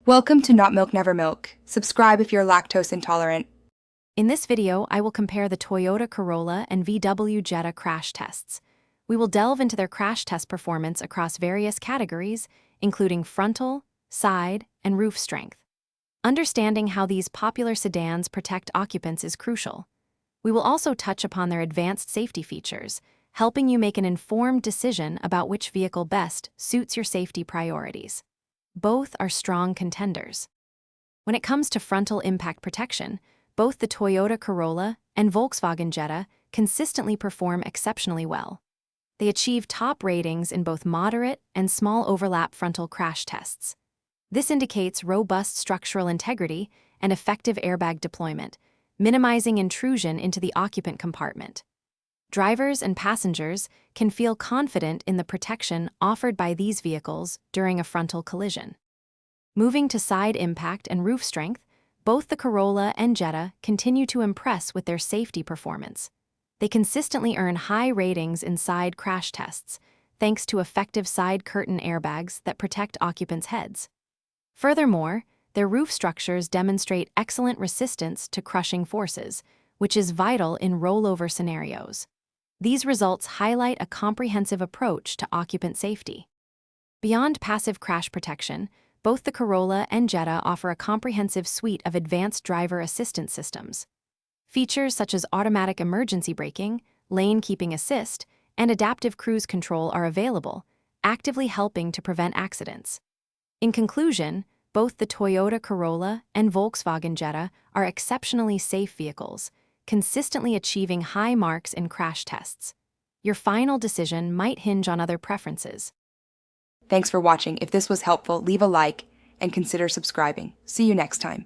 Welcome to Not Milk Never Milk. Subscribe if you're lactose intolerant. In this video, I will compare the Toyota Corolla and VW Jetta crash tests. We will delve into their crash test performance across various categories, including frontal, side, and roof strength. Understanding how these popular sedans protect occupants is crucial. We will also touch upon their advanced safety features, helping you make an informed decision about which vehicle best suits your safety priorities. Both are strong contenders. When it comes to frontal impact protection, both the Toyota Corolla and Volkswagen Jetta consistently perform exceptionally well. They achieve top ratings in both moderate and small overlap frontal crash tests. This indicates robust structural integrity and effective airbag deployment, minimizing intrusion into the occupant compartment. Drivers and passengers can feel confident in the protection offered by these vehicles during a frontal collision. Moving to side impact and roof strength, both the Corolla and Jetta continue to impress with their safety performance. They consistently earn high ratings in side crash tests, thanks to effective side curtain airbags that protect occupants' heads. Furthermore, their roof structures demonstrate excellent resistance to crushing forces, which is vital in rollover scenarios. These results highlight a comprehensive approach to occupant safety. Beyond passive crash protection, both the Corolla and Jetta offer a comprehensive suite of advanced driver assistance systems. Features such as automatic emergency braking, lane keeping assist, and adaptive cruise control are available, actively helping to prevent accidents. In conclusion, both the Toyota Corolla and Volkswagen Jetta are exceptionally safe vehicles, consistently achieving high marks in crash tests. Your final decision might hinge on other preferences. Thanks for watching. If this was helpful, leave a like and consider subscribing. See you next time.